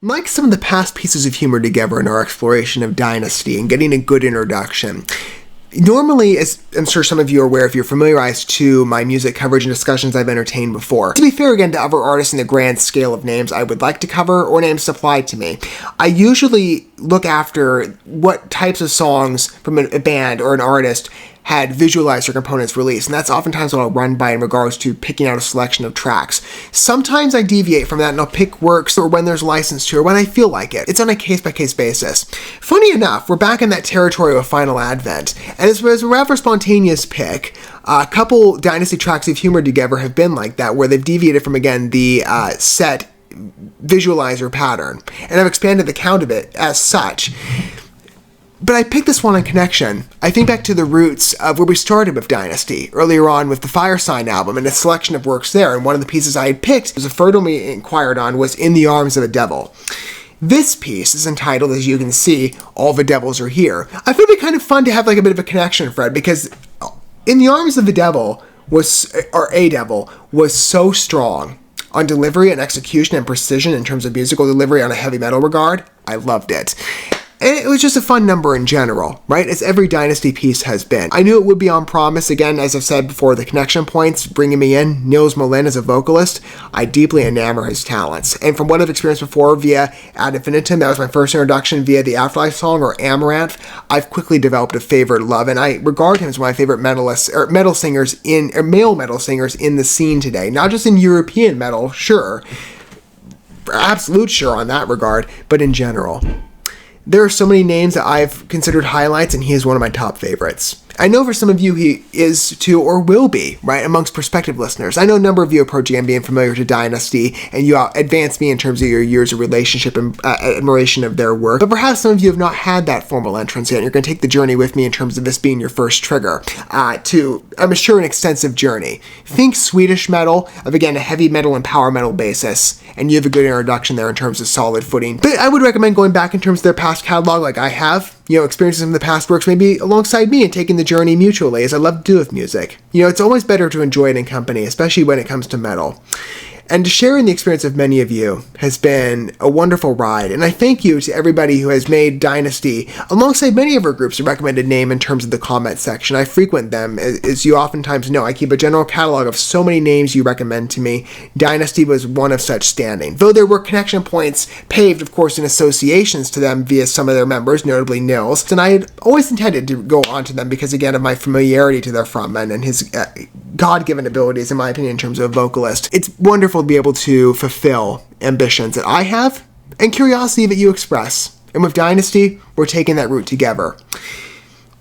Like some of the past pieces of humor together in our exploration of Dynasty and getting a good introduction, normally, as I'm sure some of you are aware if you're familiarized to my music coverage and discussions I've entertained before, to be fair again to other artists in the grand scale of names I would like to cover or names supplied to me, I usually look after what types of songs from a band or an artist had visualized or components released, and that's oftentimes what I'll run by in regards to picking out a selection of tracks. Sometimes I deviate from that and I'll pick works or when there's license to or when I feel like it. It's on a case-by-case basis. Funny enough, we're back in that territory of Final Advent, and it was a rather spontaneous pick. A couple Dynasty tracks of humor together have been like that, where they've deviated from, again, the set visualizer pattern, and I've expanded the count of it as such. But I picked this one on connection. I think back to the roots of where we started with Dynasty, earlier on with the Fire Sign album and a selection of works there, and one of the pieces I had picked, as a photo me inquired on, was In the Arms of a Devil. This piece is entitled, as you can see, All the Devils Are Here. I thought it'd be kind of fun to have like a bit of a connection, Fred, because In the Arms of the Devil was, or A Devil, was so strong on delivery and execution and precision in terms of musical delivery on a heavy metal regard. I loved it. And it was just a fun number in general, right? As every Dynasty piece has been. I knew it would be on promise. Again, as I've said before, the connection points bringing me in. Nils Molin as a vocalist, I deeply enamor his talents. And from what I've experienced before via Ad Infinitum, that was my first introduction via the Afterlife song or Amaranth, I've quickly developed a favorite love, and I regard him as one of my favorite male metal singers in the scene today. Not just in European metal, sure, absolute sure on that regard, but in general. There are so many names that I've considered highlights, and he is one of my top favorites. I know for some of you he is too, or will be, right, amongst prospective listeners. I know a number of you approaching and being familiar to Dynasty, and you advance me in terms of your years of relationship and admiration of their work. But perhaps some of you have not had that formal entrance yet, and you're going to take the journey with me in terms of this being your first trigger to, I'm sure, an extensive journey. Think Swedish metal, of again, a heavy metal and power metal basis, and you have a good introduction there in terms of solid footing. But I would recommend going back in terms of their past catalog like I have, experiences from the past works maybe alongside me and taking the journey mutually, as I love to do with music. It's always better to enjoy it in company, especially when it comes to metal. And to share in the experience of many of you has been a wonderful ride, and I thank you to everybody who has made Dynasty, alongside many of our groups, a recommended name in terms of the comment section. I frequent them, as you oftentimes know. I keep a general catalog of so many names you recommend to me. Dynasty was one of such standing, though there were connection points paved, of course, in associations to them via some of their members, notably Nils, and I had always intended to go on to them because, again, of my familiarity to their frontman and his God-given abilities, in my opinion, in terms of a vocalist. It's wonderful to be able to fulfill ambitions that I have and curiosity that you express. And with Dynasty, we're taking that route together.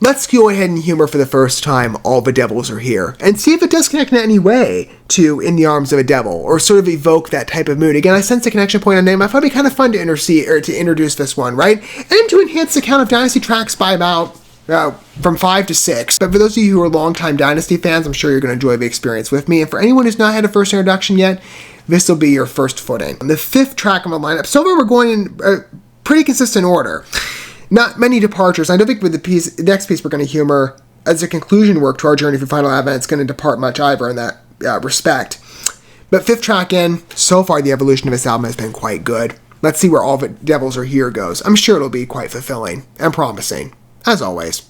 Let's go ahead and humor for the first time All the Devils Are Here, and see if it does connect in any way to In the Arms of a Devil, or sort of evoke that type of mood. Again, I sense a connection point on name. I thought it'd be kind of fun to introduce this one, right? And to enhance the count of Dynasty tracks by about from 5 to 6. But for those of you who are longtime Dynasty fans, I'm sure you're going to enjoy the experience with me. And for anyone who's not had a first introduction yet, this will be your first footing. The 5th track on the lineup, so far we're going in a pretty consistent order. Not many departures. I don't think with the next piece we're going to humor as a conclusion work to our journey through Final Advent, it's going to depart much either in that respect. But 5th track in, so far the evolution of this album has been quite good. Let's see where All the Devils Are Here goes. I'm sure it'll be quite fulfilling and promising, as always.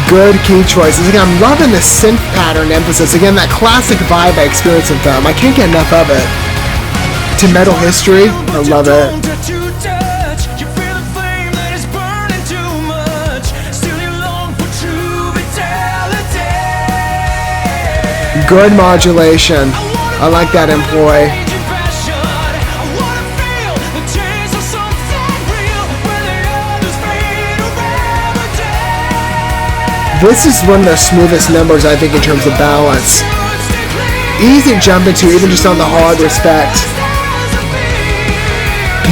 Good key choices. Again, I'm loving the synth pattern emphasis. Again, that classic vibe I experience with them. I can't get enough of it. To metal history, I love it. Good modulation. I like that employ. This is one of the smoothest numbers, I think, in terms of balance. Easy to jump into, even just on the hard respect.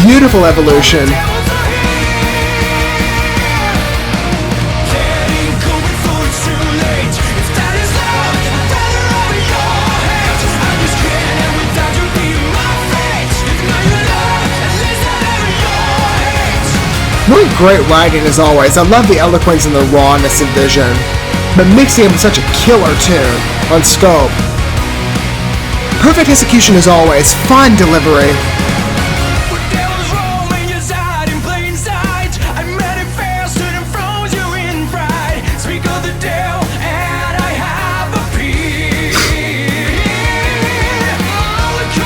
Beautiful evolution. Really great writing as always. I love the eloquence and the rawness of Vision, but mixing it with such a killer tune. on scope. Perfect execution as always. Fun delivery.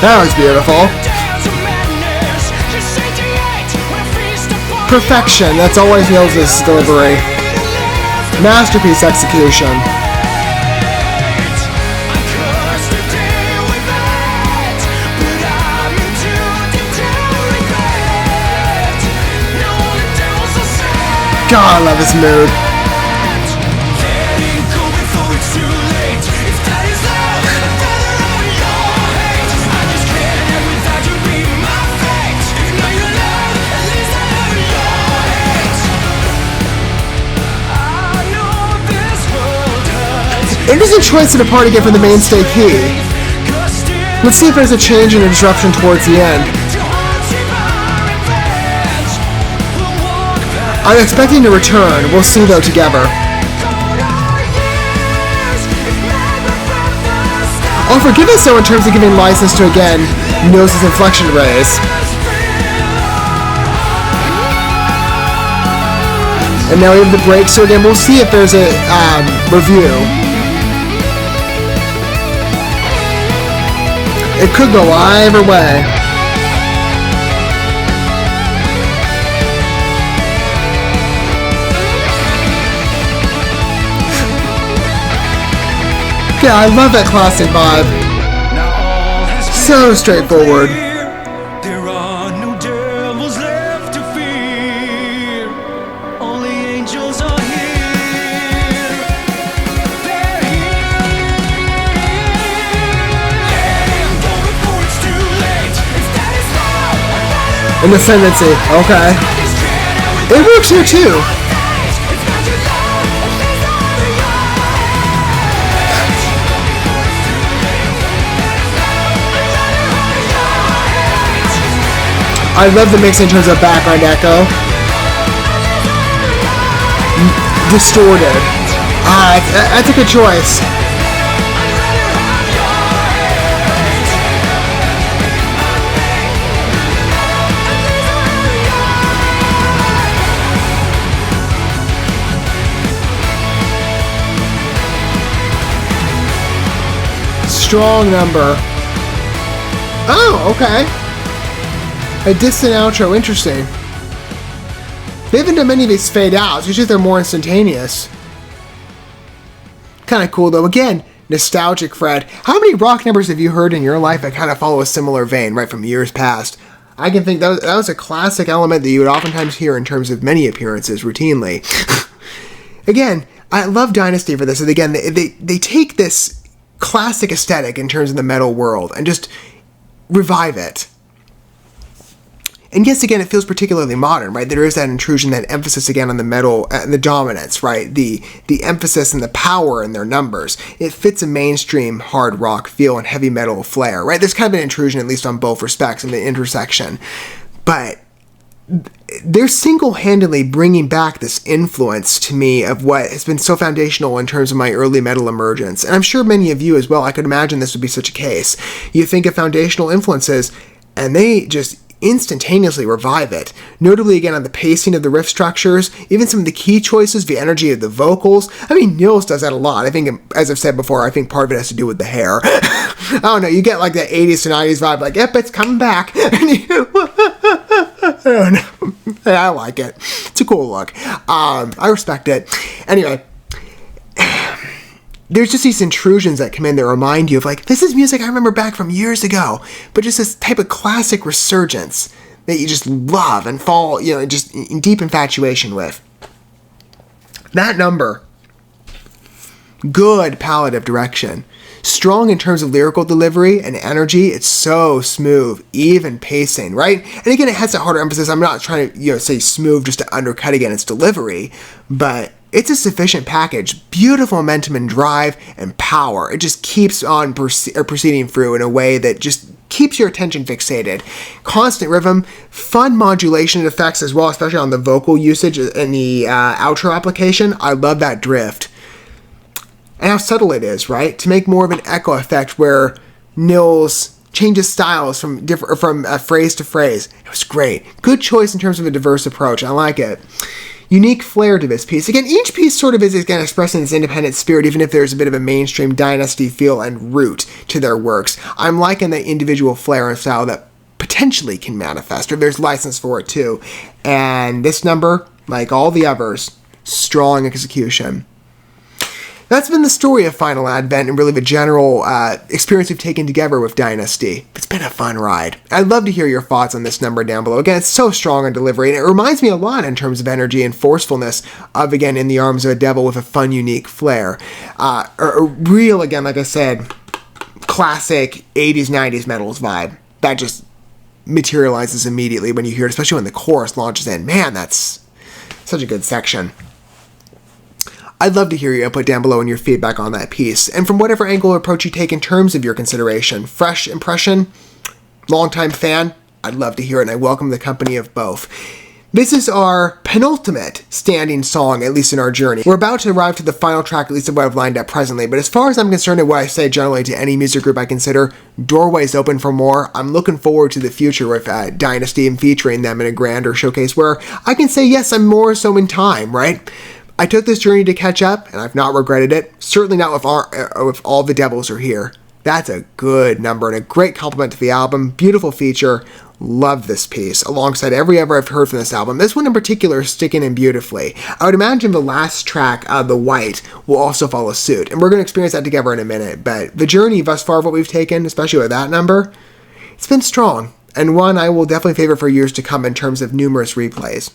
That was beautiful. Perfection. That's always nails this delivery. Masterpiece execution. God, I love this mood. Interesting choice to depart again from the mainstay key. Let's see if there's a change and a disruption towards the end. I'm expecting to return. We'll see though together. Oh, forgiveness though in terms of giving license to again knows his inflection raise. And now we have the break, so again we'll see if there's a review. It could go either way. Yeah, I love that classic vibe. So straightforward. There are no devils left to fear. Only angels are here. They're here. Go before it's too late. If that is love, An ascendancy. Okay. It works here too. I love the mix in terms of background echo. Distorted. That's a good choice. Strong number. Oh, okay. A distant outro, interesting. They haven't done many of these fade outs, usually they're more instantaneous. Kind of cool though. Again, nostalgic, Fred. How many rock numbers have you heard in your life that kind of follow a similar vein, right, from years past? I can think that was a classic element that you would oftentimes hear in terms of many appearances routinely. Again, I love Dynasty for this. And again, they take this classic aesthetic in terms of the metal world and just revive it. And yes, again, it feels particularly modern, right? There is that intrusion, that emphasis again on the metal, the dominance, right? The emphasis and the power in their numbers. It fits a mainstream hard rock feel and heavy metal flair, right? There's kind of an intrusion, at least on both respects, in the intersection. But they're single-handedly bringing back this influence to me of what has been so foundational in terms of my early metal emergence. And I'm sure many of you as well, I could imagine this would be such a case. You think of foundational influences, and they just instantaneously revive it. Notably again on the pacing of the riff structures, even some of the key choices, the energy of the vocals. I mean, Nils does that a lot. I think, as I've said before, I think part of it has to do with the hair. I don't know, you get like that 80s to 90s vibe, like, yep, it's coming back. I don't know. I like it. It's a cool look. I respect it. Anyway, there's just these intrusions that come in that remind you of like, this is music I remember back from years ago, but just this type of classic resurgence that you just love and fall, just in deep infatuation with. That number, good palette of direction, strong in terms of lyrical delivery and energy. It's so smooth, even pacing, right? And again, it has that harder emphasis. I'm not trying to, say smooth just to undercut again its delivery, but it's a sufficient package. Beautiful momentum and drive and power. It just keeps on proceeding through in a way that just keeps your attention fixated. Constant rhythm, fun modulation effects as well, especially on the vocal usage in the outro application. I love that drift. and how subtle it is, right? To make more of an echo effect where Nils changes styles from phrase to phrase. It was great. Good choice in terms of a diverse approach. I like it. Unique flair to this piece. Again, each piece sort of is again expressing this independent spirit, even if there's a bit of a mainstream Dynasty feel and root to their works. I'm liking the individual flair and style that potentially can manifest, or there's license for it too. And this number, like all the others, strong execution. That's been the story of Final Advent and really the general experience we've taken together with Dynasty. It's been a fun ride. I'd love to hear your thoughts on this number down below. Again, it's so strong on delivery, and it reminds me a lot in terms of energy and forcefulness of, again, In the Arms of a Devil with a fun, unique flair. A real, again, like I said, classic 80s, 90s metals vibe. That just materializes immediately when you hear it, especially when the chorus launches in. Man, that's such a good section. I'd love to hear your input down below and your feedback on that piece, and from whatever angle or approach you take in terms of your consideration. Fresh impression, longtime fan, I'd love to hear it, and I welcome the company of both. This is our penultimate standing song, at least in our journey. We're about to arrive to the final track, at least of what I've lined up presently, but as far as I'm concerned and what I say generally to any music group I consider, doorways open for more. I'm looking forward to the future with Dynasty and featuring them in a grander showcase where I can say, yes, I'm more so in time, right? I took this journey to catch up, and I've not regretted it. Certainly not with All the Devils Are Here. That's a good number and a great compliment to the album. Beautiful feature. Love this piece. Alongside every other I've heard from this album, this one in particular is sticking in beautifully. I would imagine the last track, The White, will also follow suit. And we're going to experience that together in a minute. But the journey thus far of what we've taken, especially with that number, it's been strong. And one I will definitely favor for years to come in terms of numerous replays.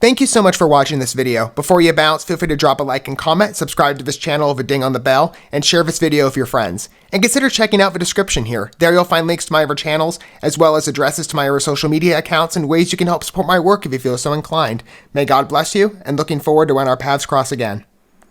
Thank you so much for watching this video. Before you bounce, feel free to drop a like and comment, subscribe to this channel with a ding on the bell, and share this video with your friends. And consider checking out the description here. There you'll find links to my other channels, as well as addresses to my other social media accounts and ways you can help support my work if you feel so inclined. May God bless you, and looking forward to when our paths cross again.